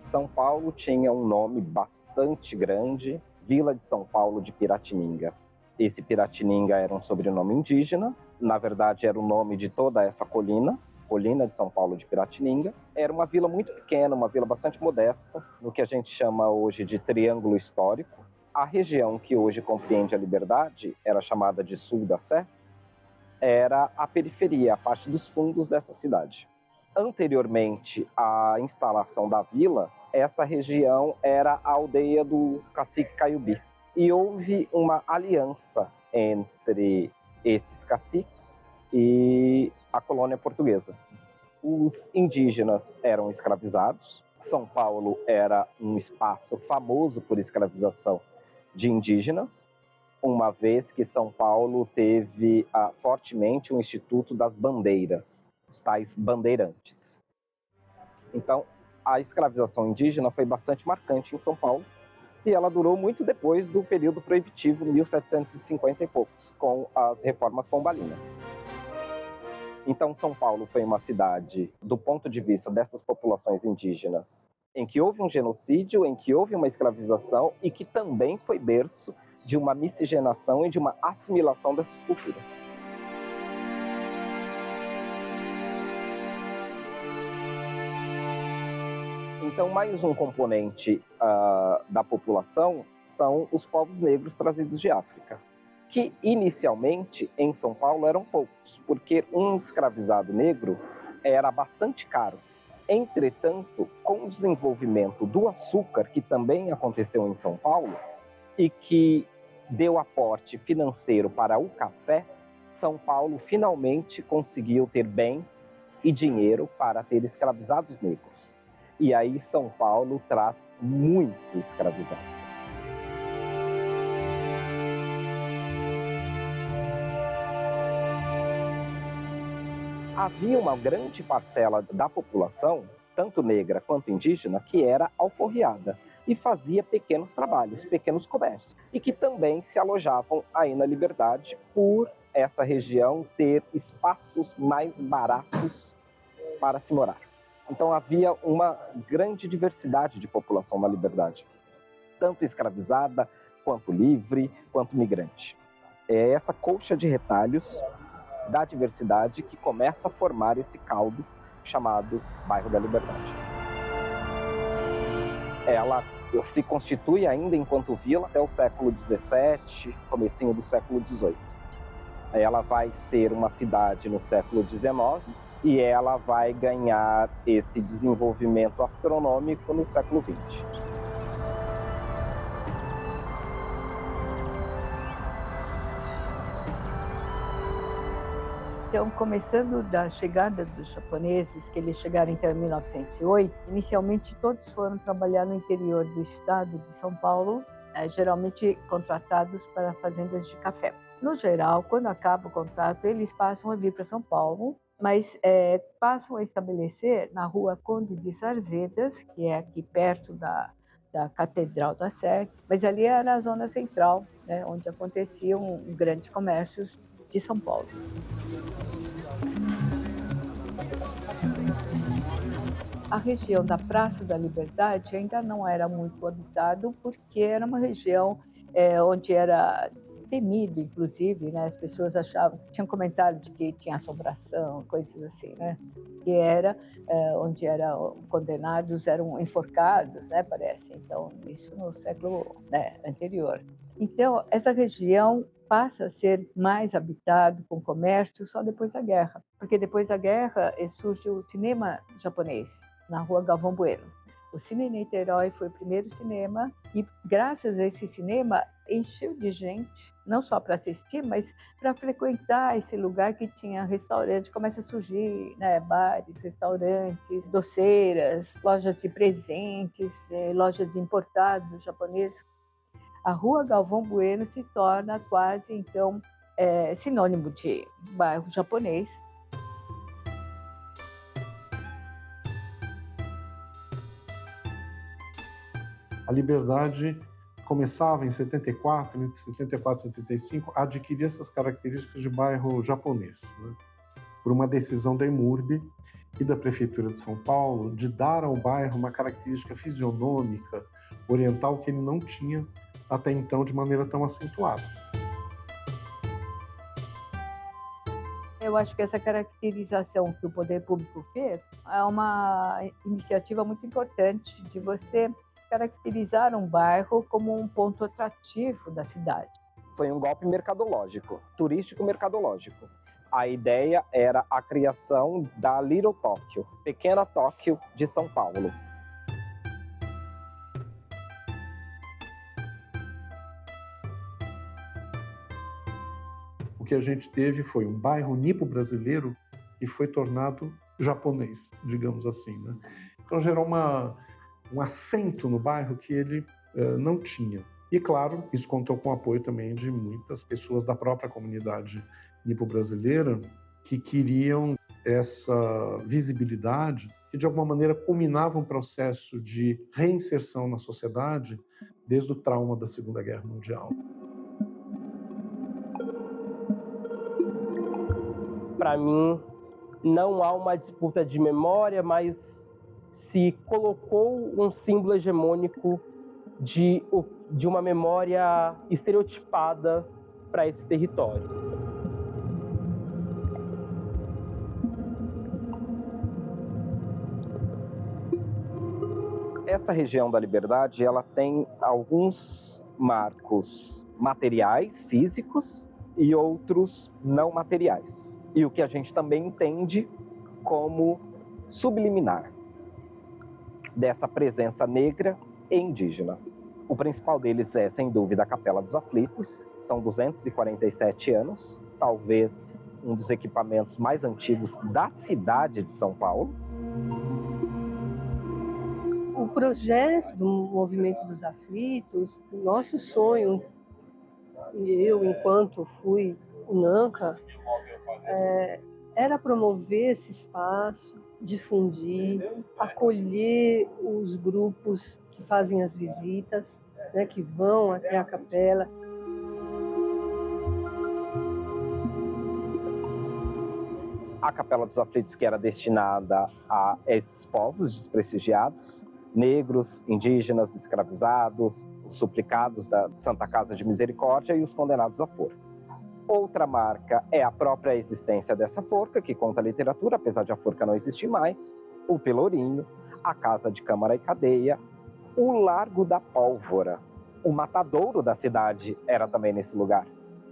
São Paulo tinha um nome bastante grande, Vila de São Paulo de Piratininga. Esse Piratininga era um sobrenome indígena, na verdade era o nome de toda essa colina de São Paulo de Piratininga. Era uma vila muito pequena, uma vila bastante modesta, no que a gente chama hoje de Triângulo Histórico. A região que hoje compreende a Liberdade, era chamada de Sul da Sé, era a periferia, a parte dos fundos dessa cidade. Anteriormente à instalação da vila, essa região era a aldeia do cacique Caiubi. E houve uma aliança entre esses caciques e a colônia portuguesa. Os indígenas eram escravizados. São Paulo era um espaço famoso por escravização de indígenas, uma vez que São Paulo teve fortemente o Instituto das Bandeiras, os tais bandeirantes. Então, a escravização indígena foi bastante marcante em São Paulo e ela durou muito depois do período proibitivo, 1750 e poucos, com as reformas pombalinas. Então, São Paulo foi uma cidade, do ponto de vista dessas populações indígenas, em que houve um genocídio, em que houve uma escravização e que também foi berço de uma miscigenação e de uma assimilação dessas culturas. Então, mais um componente da população são os povos negros trazidos de África, que inicialmente em São Paulo eram poucos, porque um escravizado negro era bastante caro. Entretanto, com o desenvolvimento do açúcar, que também aconteceu em São Paulo, e que deu aporte financeiro para o café, São Paulo finalmente conseguiu ter bens e dinheiro para ter escravizados negros. E aí São Paulo traz muito escravizado. Havia uma grande parcela da população, tanto negra quanto indígena, que era alforriada e fazia pequenos trabalhos, pequenos comércios, e que também se alojavam aí na Liberdade por essa região ter espaços mais baratos para se morar. Então havia uma grande diversidade de população na Liberdade, tanto escravizada, quanto livre, quanto migrante. É essa colcha de retalhos da diversidade que começa a formar esse caldo chamado Bairro da Liberdade. Ela se constitui ainda enquanto vila até o século XVII, comecinho do século XVIII. Ela vai ser uma cidade no século XIX e ela vai ganhar esse desenvolvimento astronômico no século XX. Então, começando da chegada dos japoneses, que eles chegaram então em 1908, inicialmente todos foram trabalhar no interior do estado de São Paulo, geralmente contratados para fazendas de café. No geral, quando acaba o contrato, eles passam a vir para São Paulo, mas passam a estabelecer na rua Conde de Sarzedas, que é aqui perto da Catedral da Sé, mas ali era a zona central, né, onde aconteciam grandes comércios de São Paulo. A região da Praça da Liberdade ainda não era muito habitado, porque era uma região onde era temido, inclusive, né? As pessoas achavam, tinham comentário de que tinha assombração, coisas assim, né? Que era onde eram condenados, eram enforcados, né? Parece. Então, isso no século anterior. Então, essa região passa a ser mais habitado com comércio só depois da guerra, porque depois da guerra surge o cinema japonês na Rua Galvão Bueno. O Cine Niterói foi o primeiro cinema e, graças a esse cinema, encheu de gente, não só para assistir, mas para frequentar esse lugar que tinha restaurante. Começa a surgir, né, bares, restaurantes, doceiras, lojas de presentes, lojas de importados japoneses. A Rua Galvão Bueno se torna quase, então, sinônimo de bairro japonês. A Liberdade começava em 74, entre 74 e 75, a adquirir essas características de bairro japonês, né? Por uma decisão da EMURB, e da Prefeitura de São Paulo de dar ao bairro uma característica fisionômica oriental que ele não tinha até então de maneira tão acentuada. Eu acho que essa caracterização que o poder público fez é uma iniciativa muito importante de você caracterizar um bairro como um ponto atrativo da cidade. Foi um golpe mercadológico, turístico-mercadológico. A ideia era a criação da Little Tóquio, Pequena Tóquio de São Paulo. O que a gente teve foi um bairro nipo-brasileiro que foi tornado japonês, digamos assim, né? Então gerou um acento no bairro que ele não tinha. E, claro, isso contou com o apoio também de muitas pessoas da própria comunidade nipo-brasileira que queriam essa visibilidade que, de alguma maneira, culminava um processo de reinserção na sociedade desde o trauma da Segunda Guerra Mundial. Para mim, não há uma disputa de memória, mas se colocou um símbolo hegemônico de uma memória estereotipada para esse território. Essa região da Liberdade, ela tem alguns marcos materiais, físicos, e outros não materiais. E o que a gente também entende como subliminar dessa presença negra e indígena. O principal deles é, sem dúvida, a Capela dos Aflitos. São 247 anos, talvez um dos equipamentos mais antigos da cidade de São Paulo. O projeto do Movimento dos Aflitos, o nosso sonho, e eu, enquanto fui UNANCA, era promover esse espaço, difundir, acolher os grupos que fazem as visitas, né, que vão até a capela. A Capela dos Aflitos, que era destinada a esses povos desprestigiados, negros, indígenas, escravizados, os suplicados da Santa Casa de Misericórdia e os condenados à forca. Outra marca é a própria existência dessa forca, que conta a literatura, apesar de a forca não existir mais, o Pelourinho, a Casa de Câmara e Cadeia, o Largo da Pólvora. O matadouro da cidade era também nesse lugar.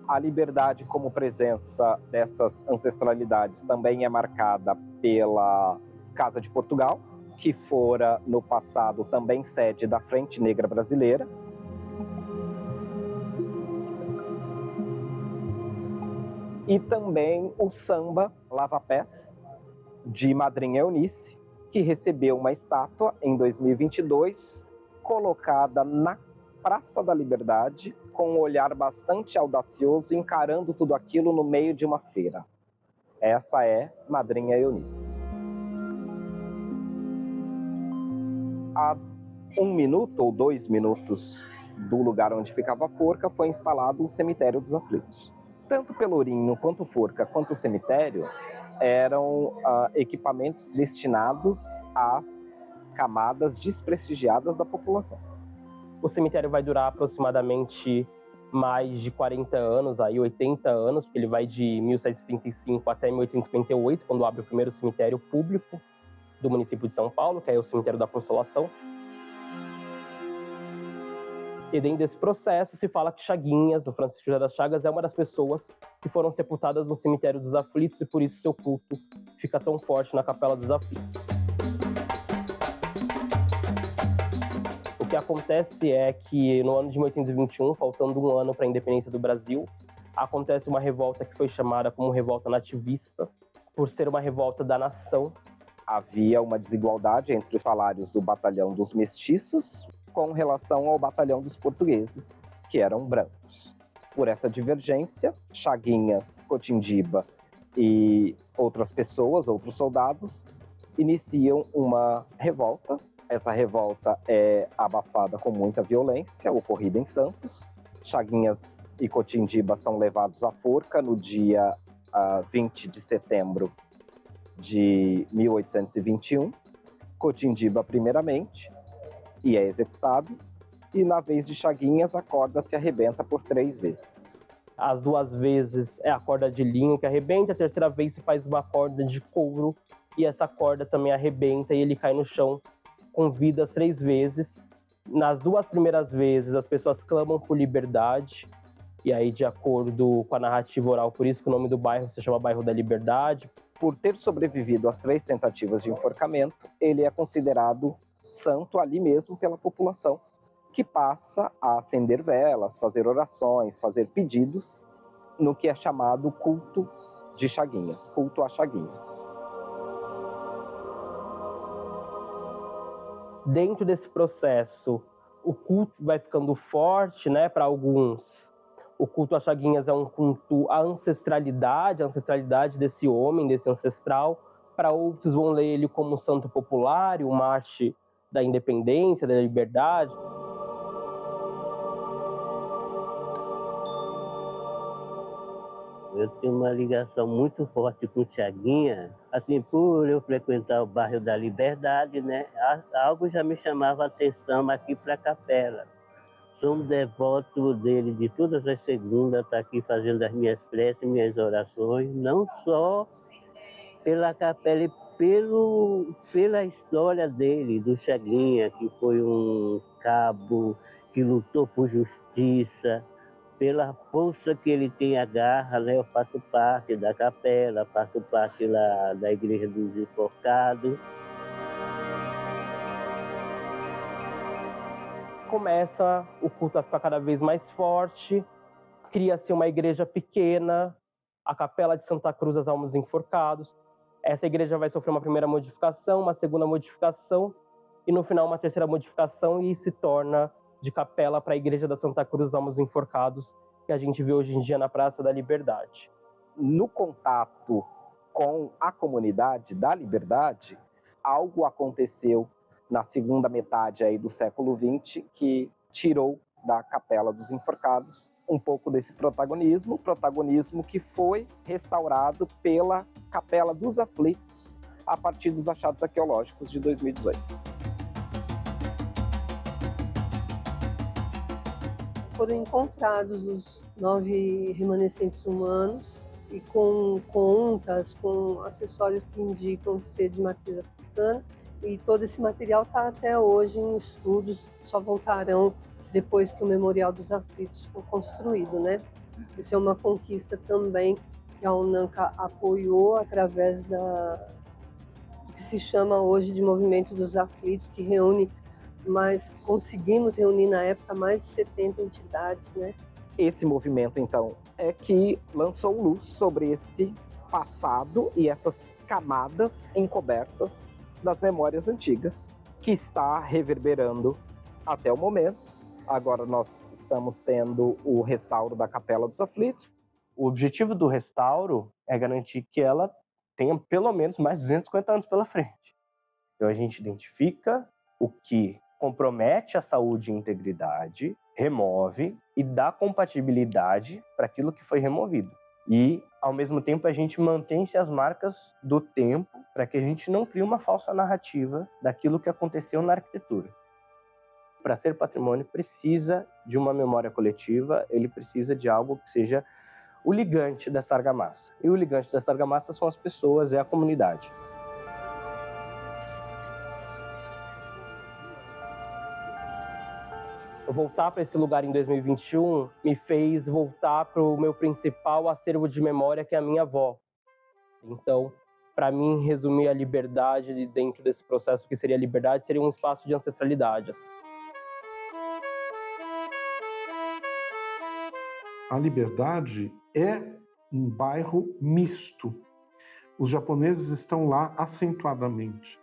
A Liberdade como presença dessas ancestralidades também é marcada pela Casa de Portugal, que fora no passado também sede da Frente Negra Brasileira. E também o samba Lava-Pés, de Madrinha Eunice, que recebeu uma estátua em 2022, colocada na Praça da Liberdade, com um olhar bastante audacioso, encarando tudo aquilo no meio de uma feira. Essa é Madrinha Eunice. A 1 minuto ou 2 minutos do lugar onde ficava a forca foi instalado o Cemitério dos Aflitos. Tanto Pelourinho, quanto Forca, quanto o cemitério eram equipamentos destinados às camadas desprestigiadas da população. O cemitério vai durar aproximadamente mais de 40 anos, aí 80 anos, porque ele vai de 1775 até 1858, quando abre o primeiro cemitério público do município de São Paulo, que é o Cemitério da Consolação. E dentro desse processo se fala que Chaguinhas, o Francisco José das Chagas, é uma das pessoas que foram sepultadas no Cemitério dos Aflitos e por isso seu culto fica tão forte na Capela dos Aflitos. O que acontece é que no ano de 1821, faltando um ano para a independência do Brasil, acontece uma revolta que foi chamada como revolta nativista, por ser uma revolta da nação. Havia uma desigualdade entre os salários do batalhão dos mestiços com relação ao batalhão dos portugueses, que eram brancos. Por essa divergência, Chaguinhas, Cotindiba e outras pessoas, outros soldados, iniciam uma revolta. Essa revolta é abafada com muita violência, ocorrida em Santos. Chaguinhas e Cotindiba são levados à forca no dia 20 de setembro de 1821, Cotindiba primeiramente, e é executado, e na vez de Chaguinhas a corda se arrebenta por 3 vezes. As 2 vezes é a corda de linho que arrebenta, a terceira vez se faz uma corda de couro, e essa corda também arrebenta e ele cai no chão com vida as 3 vezes. Nas 2 primeiras vezes as pessoas clamam por liberdade, e aí de acordo com a narrativa oral, por isso que o nome do bairro se chama Bairro da Liberdade. Por ter sobrevivido às 3 tentativas de enforcamento, ele é considerado santo ali mesmo pela população, que passa a acender velas, fazer orações, fazer pedidos no que é chamado culto de Chaguinhas, culto a Chaguinhas. Dentro desse processo, o culto vai ficando forte, né, para alguns. O culto a Chaguinhas é um culto à ancestralidade, a ancestralidade desse homem, desse ancestral. Para outros vão ler ele como um santo popular, o Marte da independência, da liberdade. Eu tenho uma ligação muito forte com Chaguinha, assim, por eu frequentar o bairro da Liberdade, né? Algo já me chamava a atenção aqui para a capela. Sou um devoto dele de todas as segundas, estar aqui fazendo as minhas preces, minhas orações, não só pela capela e pela história dele, do Chaguinha, que foi um cabo que lutou por justiça, pela força que ele tem a garra, né? Eu faço parte da capela, faço parte lá da Igreja dos Enforcados. Começa o culto a ficar cada vez mais forte, cria-se uma igreja pequena, a Capela de Santa Cruz das Almas Enforcados. Essa igreja vai sofrer uma primeira modificação, uma segunda modificação e no final uma terceira modificação e se torna de capela para a Igreja da Santa Cruz dos Almas Enforcados, que a gente vê hoje em dia na Praça da Liberdade. No contato com a comunidade da Liberdade, algo aconteceu na segunda metade aí do século XX que tirou da Capela dos Enforcados um pouco desse protagonismo que foi restaurado pela Capela dos Aflitos a partir dos achados arqueológicos de 2018. Foram encontrados os 9 remanescentes humanos e com contas, com acessórios que indicam ser de matriz africana. E todo esse material está até hoje em estudos, só voltarão depois que o Memorial dos Aflitos for construído, né? Isso é uma conquista também que a UNANCA apoiou através do que se chama hoje de Movimento dos Aflitos, que reúne conseguimos reunir na época mais de 70 entidades, né? Esse movimento, então, é que lançou luz sobre esse passado e essas camadas encobertas das memórias antigas, que está reverberando até o momento. Agora nós estamos tendo o restauro da Capela dos Aflitos. O objetivo do restauro é garantir que ela tenha pelo menos mais de 250 anos pela frente. Então a gente identifica o que compromete a saúde e integridade, remove e dá compatibilidade para aquilo que foi removido. E, ao mesmo tempo, a gente mantém-se as marcas do tempo para que a gente não crie uma falsa narrativa daquilo que aconteceu na arquitetura. Para ser patrimônio, precisa de uma memória coletiva, ele precisa de algo que seja o ligante dessa argamassa. E o ligante dessa argamassa são as pessoas, é a comunidade. Voltar para esse lugar em 2021 me fez voltar para o meu principal acervo de memória, que é a minha avó. Então, para mim, resumir a liberdade dentro desse processo, que seria a liberdade, seria um espaço de ancestralidade. A Liberdade é um bairro misto. Os japoneses estão lá acentuadamente.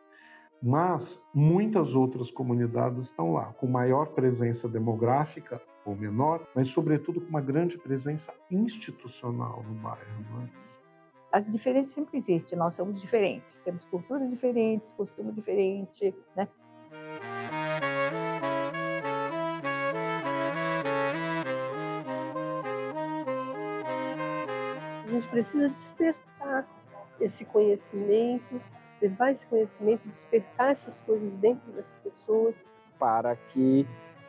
Mas muitas outras comunidades estão lá, com maior presença demográfica ou menor, mas sobretudo com uma grande presença institucional no bairro. Não é? As diferenças sempre existem, nós somos diferentes, temos culturas diferentes, costumes diferentes, né? A gente precisa despertar esse conhecimento, levar esse conhecimento, despertar essas coisas dentro das pessoas. Para que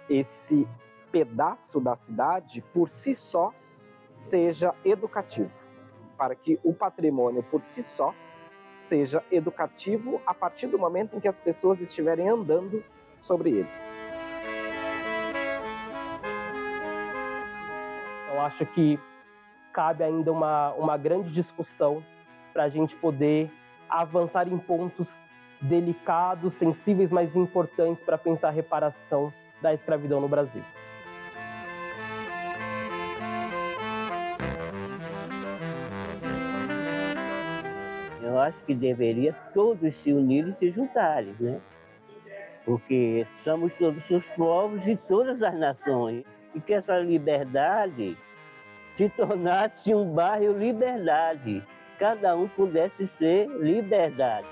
esse pedaço da cidade, por si só, seja educativo. Para que o patrimônio, por si só, seja educativo a partir do momento em que as pessoas estiverem andando sobre ele. Eu acho que cabe ainda uma grande discussão para a gente poder avançar em pontos delicados, sensíveis, mas importantes para pensar a reparação da escravidão no Brasil. Eu acho que deveria todos se unirem e se juntarem, né? Porque somos todos os povos e todas as nações. E que essa liberdade se tornasse um bairro liberdade. Cada um pudesse ser liberdade.